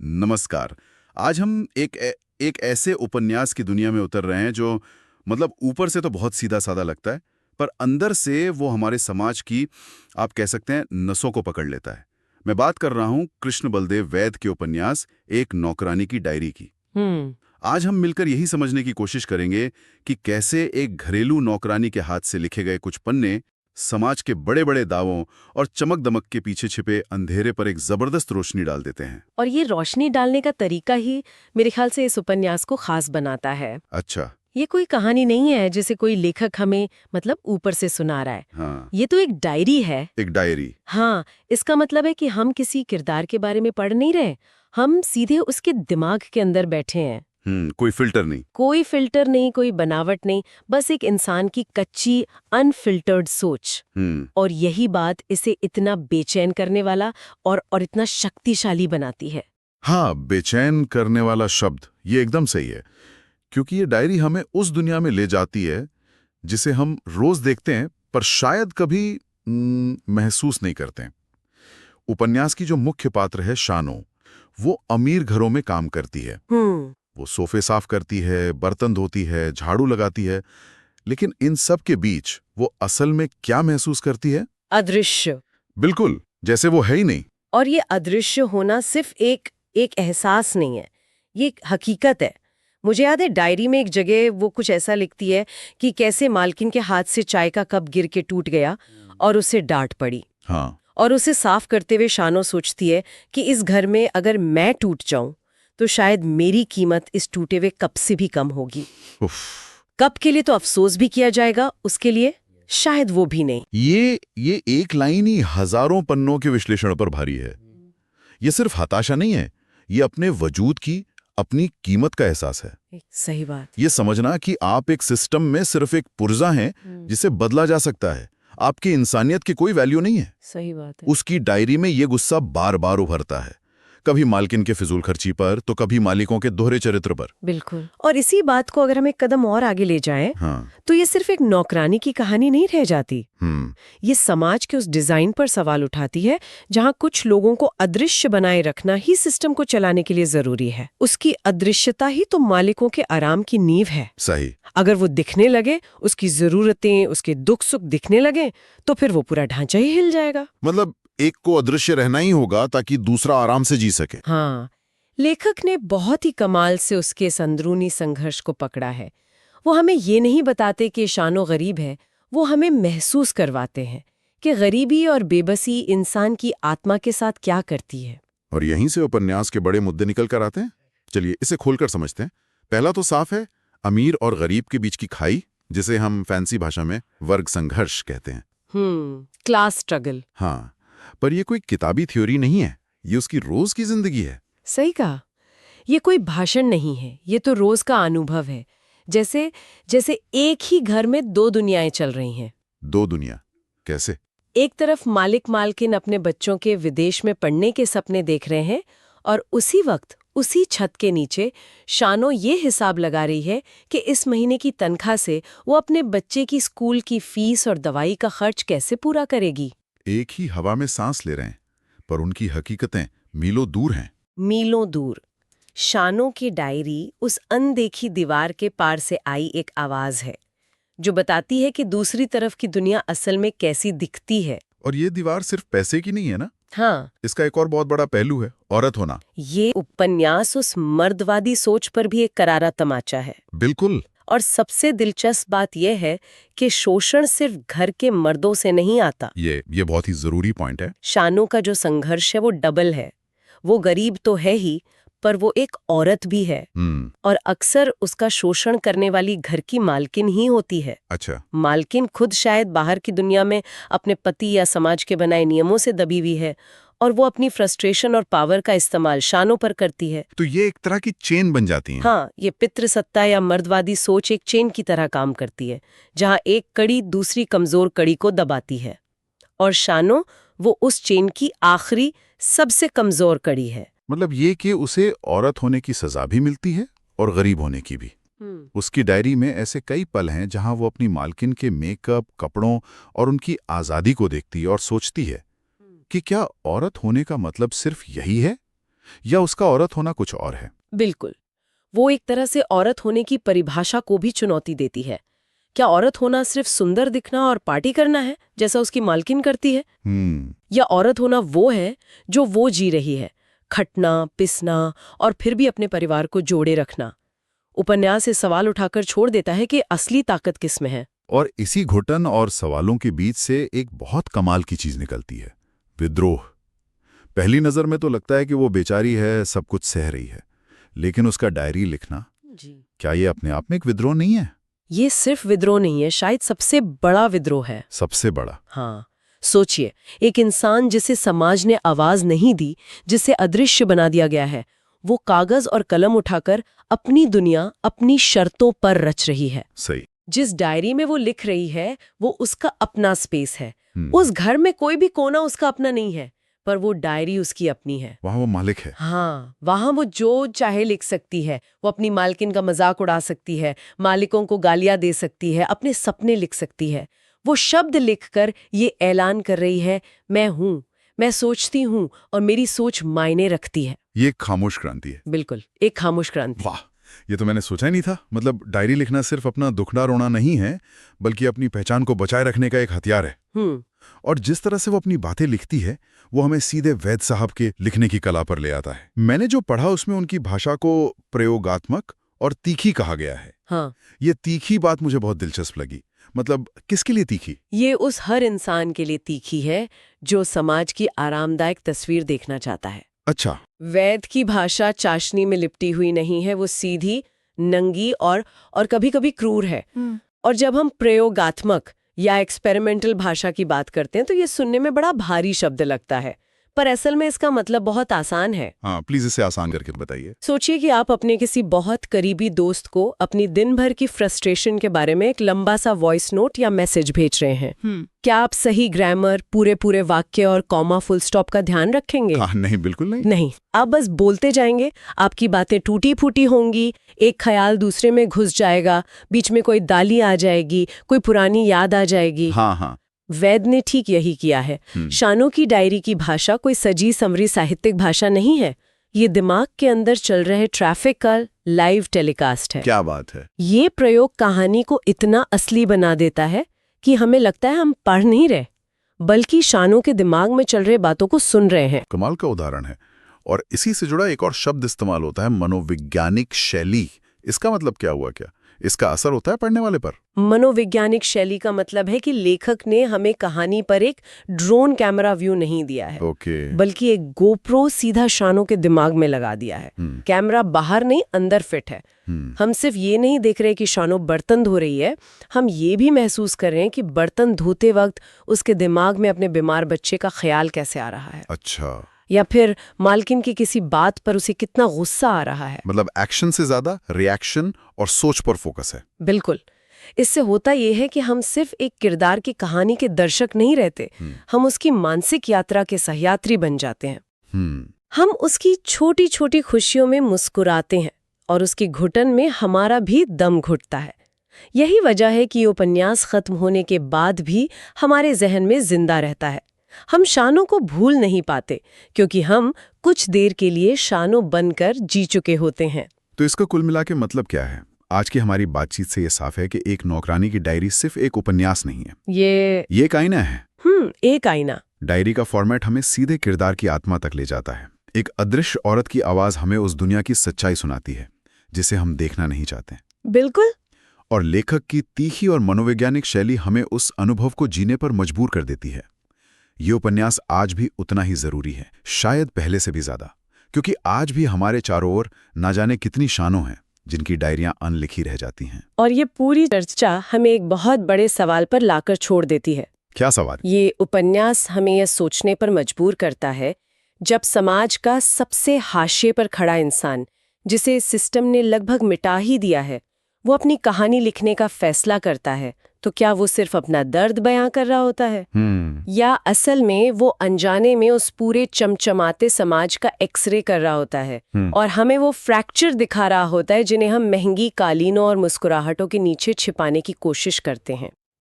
नमस्कार। आज हम एक ऐसे उपन्यास की दुनिया में उतर रहे हैं जो मतलब ऊपर से तो बहुत सीधा साधा लगता है, पर अंदर से वो हमारे समाज की, आप कह सकते हैं, नसों को पकड़ लेता है। मैं बात कर रहा हूँ कृष्ण बलदेव वैद के उपन्यास एक नौकरानी की डायरी की। आज हम मिलकर यही समझने की कोशिश करेंगे कि कैसे एक घरेलू नौकरानी के हाथ से लिखे गए कुछ पन्ने समाज के बड़े बड़े दावों और चमक दमक के पीछे छिपे अंधेरे पर एक जबरदस्त रोशनी डाल देते हैं। और ये रोशनी डालने का तरीका ही मेरे ख्याल से इस उपन्यास को खास बनाता है। अच्छा। ये कोई कहानी नहीं है जिसे कोई लेखक हमें मतलब ऊपर से सुना रहा है। हाँ। ये तो एक डायरी है। एक डायरी। हाँ, इसका मतलब है कि हम किसी किरदार के बारे में पढ़ नहीं रहे, हम सीधे उसके दिमाग के अंदर बैठे हैं। कोई फिल्टर नहीं। कोई फिल्टर नहीं, कोई बनावट नहीं, बस एक इंसान की कच्ची अनफिल्टर्ड सोच। और यही बात इसे इतना बेचैन करने वाला और इतना शक्तिशाली बनाती है। हाँ, बेचैन करने वाला शब्द ये एकदम सही है, क्योंकि ये डायरी हमें उस दुनिया में ले जाती है जिसे हम रोज देखते हैं पर शायद कभी महसूस नहीं करते हैं। उपन्यास की जो मुख्य पात्र है शानो, वो अमीर घरों में काम करती है। वो सोफे साफ करती है, बर्तन धोती है, झाड़ू लगाती है, लेकिन इन सब के बीच वो असल में क्या महसूस करती है? अदृश्य। बिल्कुल, जैसे वो है ही नहीं। और ये अदृश्य होना सिर्फ एक एहसास नहीं है, ये एक हकीकत है। मुझे याद है डायरी में एक जगह वो कुछ ऐसा लिखती है कि कैसे मालकिन के हाथ से चाय का कप गिर के टूट गया और उसे डांट पड़ी। हाँ। और उसे साफ करते हुए शानो सोचती है कि इस घर में अगर मैं टूट जाऊं तो शायद मेरी कीमत इस टूटे हुए कप से भी कम होगी। कप के लिए तो अफसोस भी किया जाएगा, उसके लिए शायद वो भी नहीं। ये एक लाइन ही हजारों पन्नों के विश्लेषण पर भारी है। ये सिर्फ हताशा नहीं है, ये अपने वजूद की, अपनी कीमत का एहसास है। सही बात। ये समझना कि आप एक सिस्टम में सिर्फ एक पुर्जा हैं जिसे बदला जा सकता है, आपकी इंसानियत की कोई वैल्यू नहीं है। सही बात है। उसकी डायरी में ये गुस्सा बार बार उभरता है, कभी मालकिन के फिजूल खर्ची पर तो कभी मालिकों के दोहरे चरित्र पर। बिल्कुल। और इसी बात को अगर हम एक कदम और आगे ले जाएं, हाँ। तो ये सिर्फ एक नौकरानी की कहानी नहीं रह जाती। ये समाज के उस डिजाइन पर सवाल उठाती है जहां कुछ लोगों को अदृश्य बनाए रखना ही सिस्टम को चलाने के लिए जरूरी है। उसकी अदृश्यता ही तो मालिकों के आराम की नींव है। सही। अगर वो दिखने लगे, उसकी जरूरतें, उसके दुख सुख दिखने लगे, तो फिर वो पूरा ढांचा ही हिल जाएगा। मतलब एक को अदृश्य रहना ही होगा ताकि दूसरा आराम से जी सके। हाँ, लेखक ने बहुत ही कमाल से उसके इस अंदरूनी संघर्ष को पकड़ा है। वो हमें ये नहीं बताते कि शानो गरीब है, वो हमें महसूस करवाते हैं कि गरीबी और बेबसी इंसान की आत्मा के साथ क्या करती है। और यहीं से उपन्यास के बड़े मुद्दे निकल कर आते हैं। चलिए इसे खोलकर समझते हैं। पहला तो साफ है, अमीर और गरीब के बीच की खाई, जिसे हम फैंसी भाषा में वर्ग संघर्ष कहते हैं। Class struggle. हाँ, पर ये कोई किताबी थ्योरी नहीं है, ये उसकी रोज की जिंदगी है। सही कहा। ये कोई भाषण नहीं है, ये तो रोज का अनुभव है। जैसे एक ही घर में दो दुनियाएं चल रही हैं। दो दुनिया कैसे? एक तरफ मालिक मालकिन अपने बच्चों के विदेश में पढ़ने के सपने देख रहे हैं, और उसी वक्त उसी छत के नीचे शानो ये हिसाब लगा रही है कि इस महीने की तनख्वाह से वो अपने बच्चे की स्कूल की फीस और दवाई का खर्च कैसे पूरा करेगी। एक ही हवा में सांस ले रहे हैं, पर उनकी हकीकतें मीलों दूर हैं। मीलों दूर। शानो की डायरी उस अनदेखी दीवार के पार से आई एक आवाज है जो बताती है कि दूसरी तरफ की दुनिया असल में कैसी दिखती है। और ये दीवार सिर्फ पैसे की नहीं है ना? हाँ, इसका एक और बहुत बड़ा पहलू है, औरत होना। ये उपन्यास उस मर्दवादी सोच पर भी एक करारा तमाचा है। बिल्कुल। और सबसे दिलचस्प बात यह है कि शोषण सिर्फ घर के मर्दों से नहीं आता। ये बहुत ही जरूरी पॉइंट है। शानो का जो संघर्ष है वो डबल है। वो गरीब तो है ही, पर वो एक औरत भी है। और अक्सर उसका शोषण करने वाली घर की मालकिन ही होती है। अच्छा। मालकिन खुद शायद बाहर की दुनिया में अपने पति या समाज के बनाए नियमों से दबी हुई है, और वो अपनी फ्रस्ट्रेशन और पावर का इस्तेमाल शानो पर करती है। तो ये एक तरह की चेन बन जाती है। हाँ, ये पितृसत्ता या मर्दवादी सोच एक चेन की तरह काम करती है, जहाँ एक कड़ी दूसरी कमजोर कड़ी को दबाती है। और शानो वो उस चेन की आखिरी सबसे कमजोर कड़ी है। मतलब ये कि उसे औरत होने की सजा भी मिलती है और गरीब होने की भी। उसकी डायरी में ऐसे कई पल हैं जहां वो अपनी मालकिन के मेकअप, कपड़ों और उनकी आज़ादी को देखती है और सोचती है कि क्या औरत होने का मतलब सिर्फ यही है, या उसका औरत होना कुछ और है? बिल्कुल। वो एक तरह से औरत होने की परिभाषा को भी चुनौती देती है। क्या औरत होना सिर्फ सुंदर दिखना और पार्टी करना है, जैसा उसकी मालकिन करती है? या औरत होना वो है जो वो जी रही है, खटना, पिसना और फिर भी अपने परिवार को जोड़े रखना। उपन्यास से सवाल उठाकर छोड़ देता है कि असली ताकत किस में है। और इसी घुटन और सवालों के बीच से एक बहुत कमाल की चीज निकलती है, विद्रोह। पहली नजर में तो लगता है कि वो बेचारी है, सब कुछ सह रही है, लेकिन उसका डायरी लिखना, क्या ये अपने आप में एक विद्रोह नहीं है? ये सिर्फ विद्रोह नहीं है, शायद सबसे बड़ा विद्रोह है। सबसे बड़ा? हाँ, सोचिए, एक इंसान जिसे समाज ने आवाज नहीं दी, जिसे अदृश्य बना दिया गया है, वो कागज और कलम उठाकर अपनी दुनिया अपनी शर्तों पर रच रही है। सही। जिस डायरी में वो लिख रही है वो उसका अपना स्पेस है। उस घर में कोई भी कोना उसका अपना नहीं है, पर वो डायरी उसकी अपनी है। वहां वो मालिक है। हाँ, वहां वो जो चाहे लिख सकती है। वो अपनी मालकिन का मजाक उड़ा सकती है, मालिकों को गालियां दे सकती है, अपने सपने लिख सकती है। वो शब्द लिखकर ये ऐलान कर रही है, मैं हूँ, मैं सोचती हूँ और मेरी सोच मायने रखती है। ये एक खामोश क्रांति है। बिल्कुल, एक खामोश क्रांति। वाह, ये तो मैंने सोचा ही नहीं था। मतलब डायरी लिखना सिर्फ अपना दुखड़ा रोना नहीं है, बल्कि अपनी पहचान को बचाए रखने का एक हथियार है। और जिस तरह से वो अपनी बातें लिखती है, वो हमें सीधे वैद साहब के लिखने की कला पर ले आता है। मैंने जो पढ़ा उसमें उनकी भाषा को प्रयोगात्मक और तीखी कहा गया है। हाँ, ये तीखी बात मुझे बहुत दिलचस्प लगी। मतलब किसके लिए तीखी? ये उस हर इंसान के लिए तीखी है जो समाज की आरामदायक तस्वीर देखना चाहता है। अच्छा। वैद की भाषा चाशनी में लिपटी हुई नहीं है, वो सीधी, नंगी और कभी-कभी क्रूर है। और जब हम प्रयोगात्मक या एक्सपेरिमेंटल भाषा की बात करते हैं तो ये सुनने में बड़ा भारी शब्द लगता है, पर असल में इसका मतलब बहुत आसान है। हाँ, प्लीज इसे आसान करके बताइए। सोचिए कि आप अपने किसी बहुत करीबी दोस्त को अपनी दिन भर की फ्रस्ट्रेशन के बारे में एक लंबा सा वॉइस नोट या मैसेज भेज रहे हैं। क्या आप सही ग्रामर, पूरे वाक्य और कॉमा फुल स्टॉप का ध्यान रखेंगे? हाँ, नहीं, बिल्कुल नहीं। नहीं, आप बस बोलते जाएंगे, आपकी बातें टूटी फूटी होंगी, एक ख्याल दूसरे में घुस जाएगा, बीच में कोई दाली आ जाएगी, कोई पुरानी याद आ जाएगी। हाँ। वैद ने ठीक यही किया है। शानो की डायरी की भाषा कोई सजी समरी साहित्यिक भाषा नहीं है, ये दिमाग के अंदर चल रहे ट्रैफिक का लाइव टेलीकास्ट है। क्या बात है। ये प्रयोग कहानी को इतना असली बना देता है कि हमें लगता है हम पढ़ नहीं रहे, बल्कि शानो के दिमाग में चल रहे बातों को सुन रहे हैं। कमाल का उदाहरण है। और इसी से जुड़ा एक और शब्द इस्तेमाल होता है, मनोवैज्ञानिक शैली। इसका मतलब क्या हुआ? क्या इसका असर होता है पढ़ने वाले पर? मनोवैज्ञानिक शैली का मतलब है कि लेखक ने हमें कहानी पर एक ड्रोन कैमरा व्यू नहीं दिया है, बल्कि एक गोप्रो सीधा शानो के दिमाग में लगा दिया है। कैमरा बाहर नहीं, अंदर फिट है। हम सिर्फ ये नहीं देख रहे कि शानो बर्तन धो रही है, हम ये भी महसूस कर रहे हैं कि बर्तन धोते वक्त उसके दिमाग में अपने बीमार बच्चे का ख्याल कैसे आ रहा है। अच्छा। या फिर मालकिन की किसी बात पर उसे कितना गुस्सा आ रहा है। मतलब एक्शन से ज्यादा रिएक्शन और सोच पर फोकस है। बिल्कुल। इससे होता यह है कि हम सिर्फ एक किरदार की कहानी के दर्शक नहीं रहते, हम उसकी मानसिक यात्रा के सहयात्री बन जाते हैं। हम उसकी छोटी छोटी खुशियों में मुस्कुराते हैं और उसकी घुटन में हमारा भी दम घुटता है। यही वजह है कि ये उपन्यास खत्म होने के बाद भी हमारे जहन में जिंदा रहता है। हम शानो को भूल नहीं पाते, क्योंकि हम कुछ देर के लिए शानो बनकर जी चुके होते हैं। तो इसका कुल मिला के मतलब क्या है? आज की हमारी बातचीत से ये साफ है कि एक नौकरानी की डायरी सिर्फ एक उपन्यास नहीं है, ये एक आईना है। एक आईना। डायरी का फॉर्मेट हमें सीधे किरदार की आत्मा तक ले जाता है। एक अदृश्य औरत की आवाज हमें उस दुनिया की सच्चाई सुनाती है जिसे हम देखना नहीं चाहते। बिल्कुल। और लेखक की तीखी और मनोवैज्ञानिक शैली हमें उस अनुभव को जीने पर मजबूर कर देती है। ये उपन्यास आज भी उतना ही जरूरी है, शायद पहले से भी ज्यादा, क्योंकि आज भी हमारे चारों ओर ना जाने कितनी शानों हैं जिनकी डायरियां अनलिखी रह जाती हैं। और ये पूरी चर्चा हमें एक बहुत बड़े सवाल पर लाकर छोड़ देती है। क्या सवाल? ये उपन्यास हमें यह सोचने पर मजबूर करता है, जब समाज का सबसे हाशिए पर खड़ा इंसान, जिसे सिस्टम ने लगभग मिटा ही दिया है, वो अपनी कहानी लिखने का फैसला करता है, तो क्या वो सिर्फ अपना दर्द बयां कर रहा होता है, या असल में वो अनजाने में उस पूरे चमचमाते समाज का एक्सरे कर रहा होता है और हमें वो फ्रैक्चर दिखा रहा होता है जिन्हें हम महंगी कालीनों और मुस्कुराहटों के नीचे छिपाने की कोशिश करते हैं।